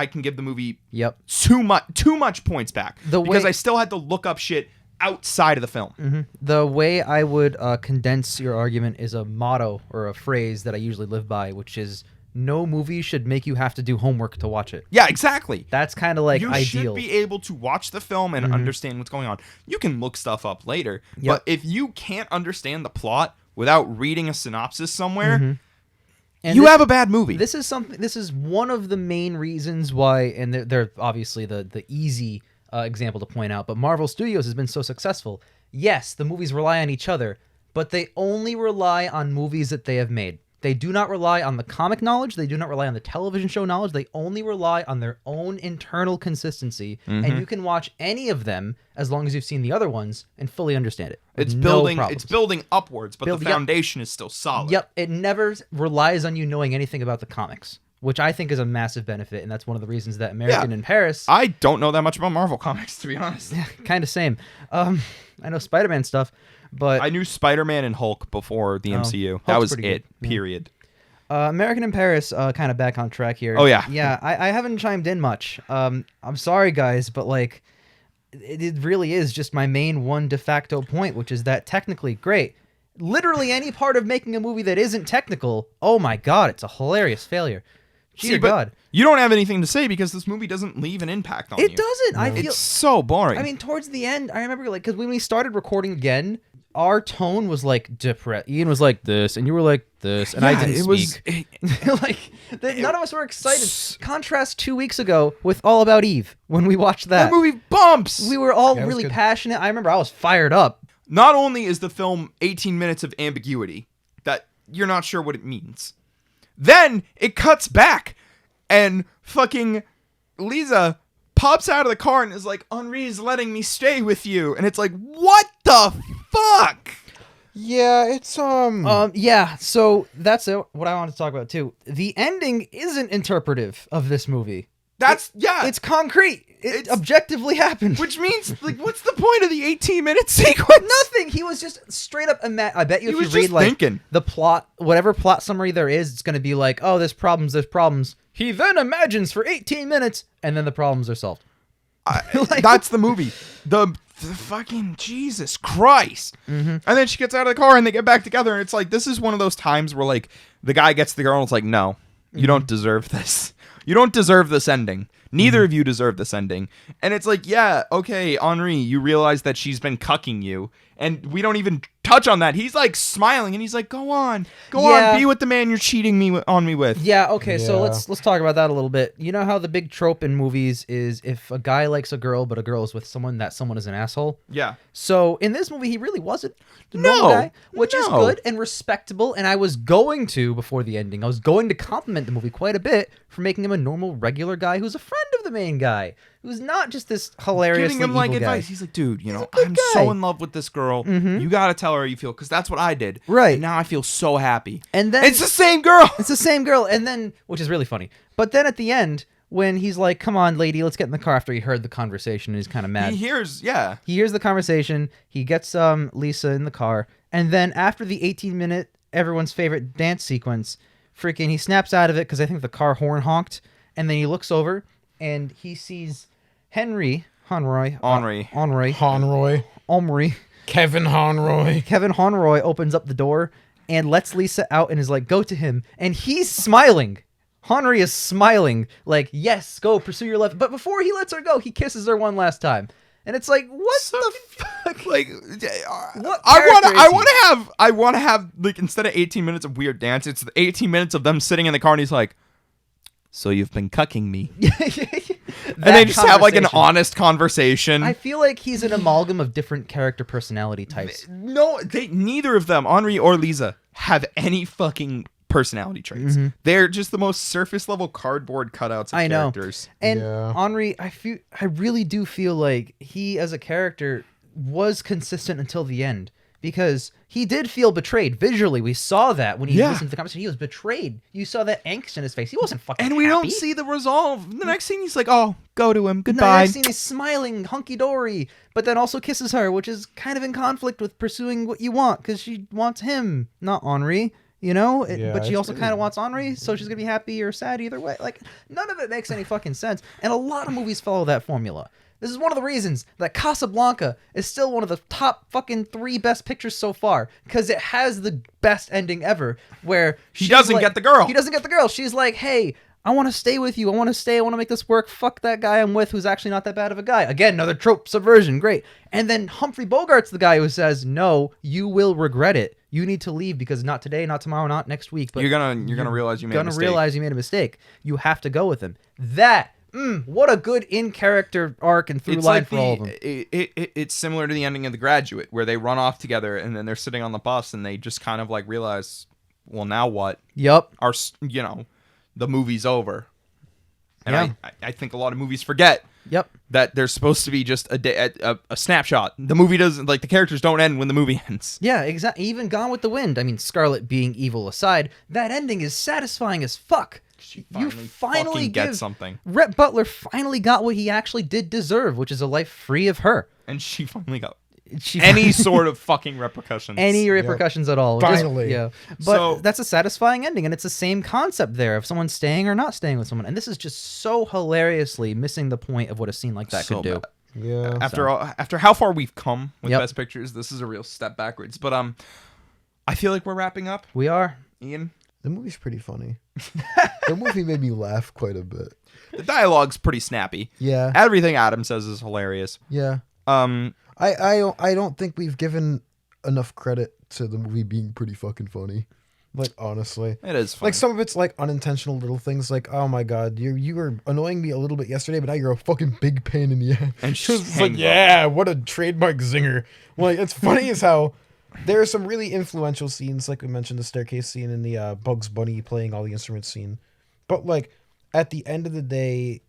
can give the movie too much points back because I still had to look up shit outside of the film. The way I would condense your argument is a motto or a phrase that I usually live by, which is no movie should make you have to do homework to watch it. Yeah, exactly. That's kind of like you ideal. should be able to watch the film and understand what's going on. You can look stuff up later, but if you can't understand the plot without reading a synopsis somewhere, you have a bad movie. This is one of the main reasons why, and they're obviously the easy example to point out, but Marvel Studios has been so successful. Yes, the movies rely on each other, but they only rely on movies that they have made. They do not rely on the comic knowledge. They do not rely on the television show knowledge. They only rely on their own internal consistency. And you can watch any of them as long as you've seen the other ones and fully understand it. It's problems. building upwards, but the foundation is still solid. Yep. It never relies on you knowing anything about the comics, which I think is a massive benefit. And that's one of the reasons that American in Paris... I don't know that much about Marvel comics, to be honest. Yeah, kind of same. I know Spider-Man stuff. But I knew Spider-Man and Hulk before the MCU. That was it, period. American in Paris, kind of back on track here. Oh, yeah. Yeah, I haven't chimed in much. I'm sorry, guys, but like, it really is just my main one de facto point, which is that technically, great. Literally any part of making a movie that isn't technical, oh my god, it's a hilarious failure. Dear God. You don't have anything to say because this movie doesn't leave an impact on you. It doesn't. No. It's so boring. I mean, towards the end, I remember like, because when we started recording again, our tone was like depressed. Ian was like this, and you were like this, and I didn't speak. None of us were excited. Contrast 2 weeks ago with All About Eve when we watched that. That movie bumps. We were all really passionate. I remember I was fired up. Not only is the film 18 minutes of ambiguity that you're not sure what it means, then it cuts back, and fucking Lisa pops out of the car and is like, Henri's letting me stay with you. And it's like, what the fuck? Yeah, it's yeah, so that's what I wanted to talk about too. The ending isn't interpretive of this movie. It's concrete. It objectively happened. Which means, like, what's the point of the 18-minute sequence? Nothing. He was just straight up. I bet you, if you read like the plot, whatever plot summary there is, it's going to be like, oh, there's problems. He then imagines for 18 minutes, and then the problems are solved. That's the movie. The fucking Jesus Christ. And then she gets out of the car and they get back together, and it's like, this is one of those times where like the guy gets the girl and it's like, no, you don't deserve this. You don't deserve this ending. Neither of you deserve this ending. And it's like, yeah, okay, Henri, you realize that she's been cucking you. And we don't even touch on that. He's like smiling and he's like, go on, be with the man you're cheating on me with. Yeah, okay, so let's talk about that a little bit. You know how the big trope in movies is if a guy likes a girl, but a girl is with someone, that someone is an asshole? Yeah. So in this movie, he really wasn't the normal guy, which is good and respectable. And I was going to, before the ending, I was going to compliment the movie quite a bit for making him a normal, regular guy who's a friend of the main guy. Who's not just this hilarious giving him like advice. Guy. He's like, dude, I'm so in love with this girl. You gotta tell her how you feel, because that's what I did. Right. And now I feel so happy. And then it's the same girl. It's the same girl. And then, which is really funny. But then at the end, when he's like, come on, lady, let's get in the car, after he heard the conversation and he's kind of mad. He hears the conversation. He gets Lisa in the car. And then after the 18-minute, everyone's favorite dance sequence, freaking, he snaps out of it because I think the car horn honked. And then he looks over and he sees Henry Henry. Omri. Kevin Honroy. Kevin Honroy opens up the door and lets Lisa out and is like, go to him. And he's smiling. Henry is smiling, like, yes, go pursue your love. But before he lets her go, he kisses her one last time. And it's like, what the fuck? Like, What I want to have like, instead of 18 minutes of weird dance, it's the 18 minutes of them sitting in the car and he's like, so you've been cucking me. And they just have like an honest conversation. I feel like he's an amalgam of different character personality types. No, neither of them, Henri or Lisa, have any fucking personality traits. They're just the most surface level cardboard cutouts of characters. And Henri, I really do feel like he as a character was consistent until the end, because he did feel betrayed visually. We saw that when he listened to the conversation. He was betrayed. You saw that angst in his face. He wasn't fucking And we happy. don't see the resolve. The next scene, he's like, oh, go to him. The Goodbye. next scene, he's smiling, hunky-dory, but then also kisses her, which is kind of in conflict with pursuing what you want, because she wants him, not Henri. You know, but she also kind of wants Henri, so she's gonna be happy or sad either way. Like, none of it makes any fucking sense, and a lot of movies follow that formula. This is one of the reasons that Casablanca is still one of the top fucking 3 best pictures so far, because it has the best ending ever, where he doesn't get the girl. He doesn't get the girl. She's like, hey, I want to stay with you. I want to stay. I want to make this work. Fuck that guy I'm with who's actually not that bad of a guy. Again, another trope subversion. Great. And then Humphrey Bogart's the guy who says, no, you will regret it. You need to leave because not today, not tomorrow, not next week. But you're gonna realize you made a mistake. Realize you made a mistake. You have to go with him. That, what a good in-character arc and through line for all of them. It's similar to the ending of The Graduate, where they run off together and then they're sitting on the bus and they just kind of like realize, well, now what? Yep. The movie's over. And I think a lot of movies forget that there's supposed to be just a snapshot. The movie doesn't, like, the characters don't end when the movie ends. Yeah, exactly. Even Gone with the Wind, I mean, Scarlett being evil aside, that ending is satisfying as fuck. You finally get something. Rhett Butler finally got what he actually did deserve, which is a life free of her. And she finally got any sort of fucking repercussions. Any repercussions at all. Finally. But that's a satisfying ending, and it's the same concept there of someone staying or not staying with someone. And this is just so hilariously missing the point of what a scene like that could do. Bad. Yeah. After how far we've come with Best Pictures, this is a real step backwards. But I feel like we're wrapping up. We are. Ian? The movie's pretty funny. The movie made me laugh quite a bit. The dialogue's pretty snappy. Yeah. Everything Adam says is hilarious. Yeah. I don't think we've given enough credit to the movie being pretty fucking funny. Like, honestly. It is funny. Like, some of it's like unintentional little things like, oh my god, you were annoying me a little bit yesterday, but now you're a fucking big pain in the ass. And she's like, yeah, what a trademark zinger. Like, it's funny as how there are some really influential scenes, like we mentioned, the staircase scene and the Bugs Bunny playing all the instruments scene. But, like, at the end of the day,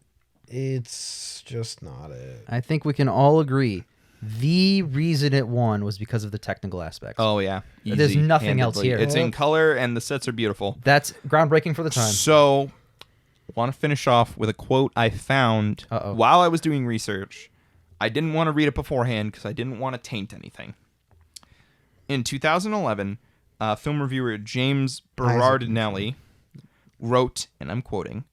it's just not it. I think we can all agree. The reason it won was because of the technical aspects. Oh, yeah. There's nothing else here. It's in color, and the sets are beautiful. That's groundbreaking for the time. So, want to finish off with a quote I found while I was doing research. I didn't want to read it beforehand because I didn't want to taint anything. In 2011, film reviewer James Berardinelli wrote, and I'm quoting,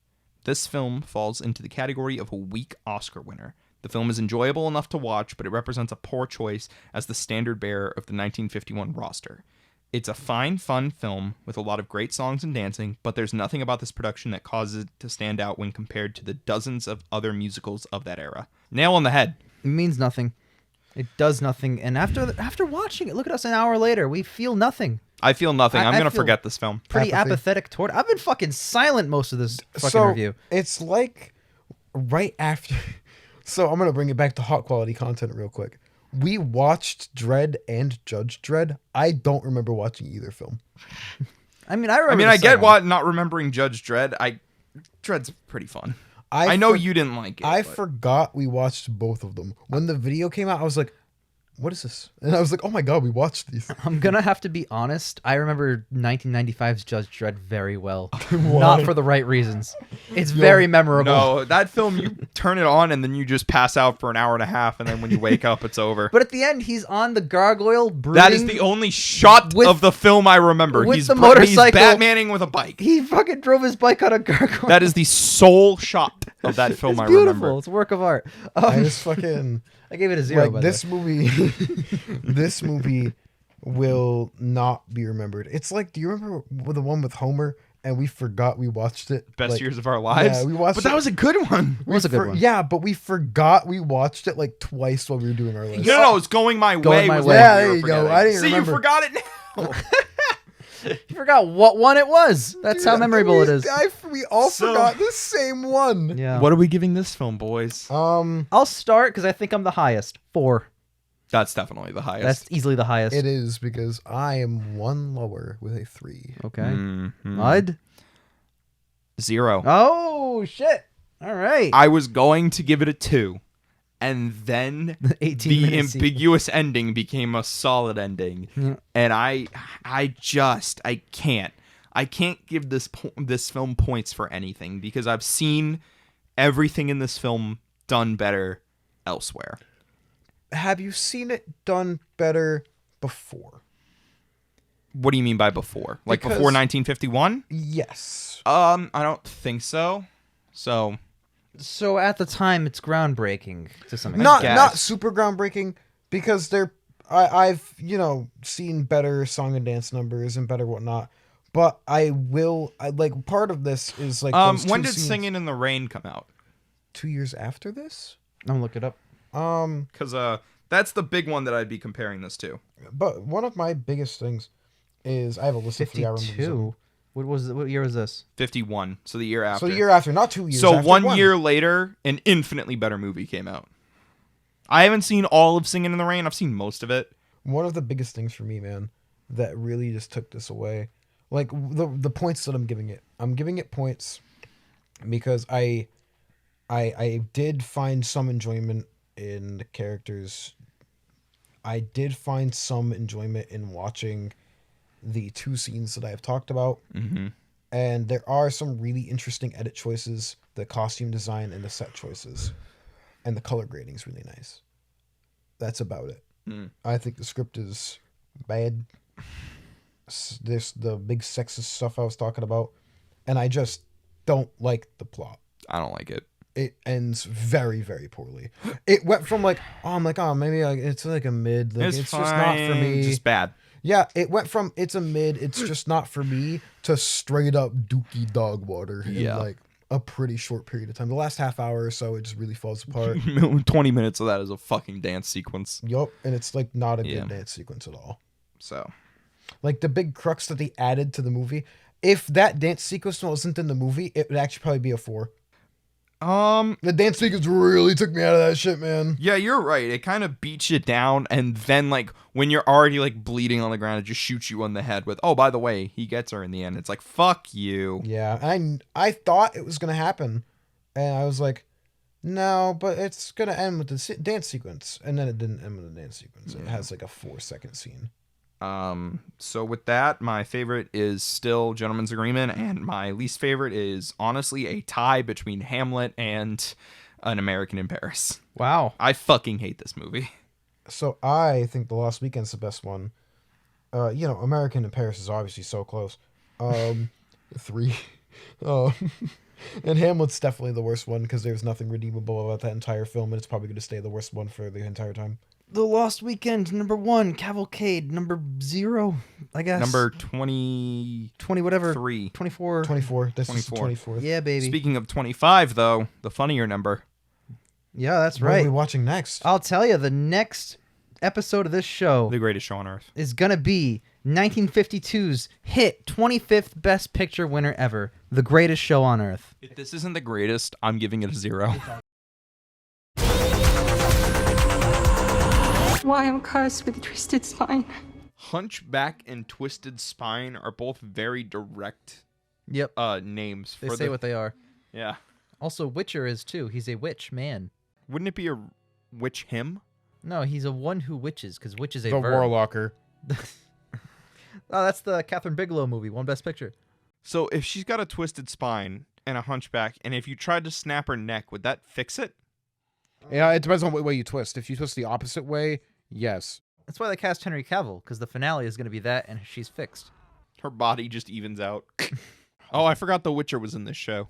"This film falls into the category of a weak Oscar winner. The film is enjoyable enough to watch, but it represents a poor choice as the standard bearer of the 1951 roster. It's a fine, fun film with a lot of great songs and dancing, but there's nothing about this production that causes it to stand out when compared to the dozens of other musicals of that era." Nail on the head. It means nothing. It does nothing. And after watching it, look at us an hour later. We feel nothing. I feel nothing. I'm going to forget this film. Pretty apathetic toward it. I've been fucking silent most of this fucking review. It's like right after... So I'm going to bring it back to hot quality content real quick. We watched Dredd and Judge Dredd. I don't remember watching either film. I remember. I get what not remembering Judge Dredd. Dredd's pretty fun. I know you didn't like it. I forgot we watched both of them. When the video came out, I was like, what is this? And I was like, oh my god, we watched these. I'm going to have to be honest. I remember 1995's Judge Dredd very well. Not for the right reasons. It's very memorable. No, that film, you turn it on and then you just pass out for an hour and a half, and then when you wake up, it's over. But at the end, he's on the gargoyle brooding. That is the only shot of the film I remember. He's the motorcycle. He's Batmaning with a bike. He fucking drove his bike on a gargoyle. That is the sole shot. of that film It's I beautiful. remember. It's a work of art. I just fucking I gave it a 0. like by this the way. movie. This movie will not be remembered. It's like, do you remember the one with Homer? And we forgot we watched it. Best like, years of our lives. Yeah, we watched but it. that was a good one. It was a good one. Yeah, but we forgot we watched it like twice while we were doing our list. No, it's going my way. My was way. what Yeah, we there were you go. forgetting. I didn't See, remember. you forgot it now. You forgot what one it was. That's how memorable it is. We all So- forgot the same one. Yeah. What are we giving this film, boys? I'll start because I think I'm the highest. 4. That's definitely the highest. That's easily the highest. It is because I am one lower with a 3. Okay. Mhm. Mud? 0. Oh, shit. All right. I was going to give it a 2, and then 18 the minutes ambiguous ending became a solid ending, Yeah. and I can't give this film points for anything because I've seen everything in this film done better elsewhere. Have you seen it done better before? What do you mean by before? Like Because- before 1951? Yes. I don't think so. So So at the time, it's groundbreaking to some extent. Not guess. super groundbreaking because I've seen better song and dance numbers and better whatnot. But I like part of this is like those when two did scenes- Singing in the Rain come out? 2 years after this? I'll look it up. Because that's the big one that I'd be comparing this to. But one of my biggest things is I have a list of 3-hour movies. 52. What year was this? 51. So the year after. So the year after, not 2 years. So after, 1 year later, an infinitely better movie came out. I haven't seen all of Singing in the Rain. I've seen most of it. One of the biggest things for me, man, that really just took this away, like the points that I'm giving it points because I did find some enjoyment in the characters. I did find some enjoyment in watching the 2 scenes that I have talked about. Mm-hmm. And there are some really interesting edit choices, the costume design and the set choices. And the color grading is really nice. That's about it. Mm. I think the script is bad. There's the big sexist stuff I was talking about. And I just don't like the plot. I don't like it. It ends very, very poorly. It went from like, maybe like it's like a mid. Like, it's just not for me. Just bad. Yeah, it went from it's a mid, it's just not for me, to straight up dookie dog water in like a pretty short period of time. The last half hour or so, it just really falls apart. 20 minutes of that is a fucking dance sequence. Yup, and it's like not a good dance sequence at all. So, Like the big crux that they added to the movie, if that dance sequence wasn't in the movie, it would actually probably be a 4. The dance sequence really took me out of that shit, man. yeah, you're right. It kind of beats you down, and then like when you're already like bleeding on the ground, it just shoots you on the head with, oh, by the way, he gets her in the end. It's like, fuck you. Yeah, I thought it was gonna happen, and I was like, no, but it's gonna end with the dance sequence, and then it didn't end with the dance sequence. It has like a 4-second scene. So with that, my favorite is still Gentleman's Agreement, and my least favorite is honestly a tie between Hamlet and An American in Paris. Wow. I fucking hate this movie. So I think The Lost Weekend's the best one. American in Paris is obviously so close. 3. And Hamlet's definitely the worst one because there's nothing redeemable about that entire film, and it's probably going to stay the worst one for the entire time. The Lost Weekend, number 1. Cavalcade, number 0, I guess. Number 20 whatever. 3. 24. 24. This is the 24. 24th. Yeah, baby. Speaking of 25, though, the funnier number. Yeah, that's What are we right. watching next? I'll tell you, the next episode of this show The greatest show on earth. is going to be 1952's hit 25th Best Picture winner ever, The Greatest Show on Earth. If this isn't the greatest, I'm giving it a 0. Why I'm cursed with a twisted spine. Hunchback and Twisted Spine are both very direct Yep. names for They say what they are. Yeah. Also, Witcher is too. He's a witch man. Wouldn't it be a witch him? No, he's a one who witches, because witch is a The verb. Warlocker. Oh, that's the Catherine Bigelow movie, One Best Picture. So if she's got a twisted spine and a hunchback, and if you tried to snap her neck, would that fix it? Yeah, it depends on what way you twist. If you twist the opposite way, yes. That's why they cast Henry Cavill, because the finale is going to be that, and she's fixed. Her body just evens out. Oh, I forgot The Witcher was in this show.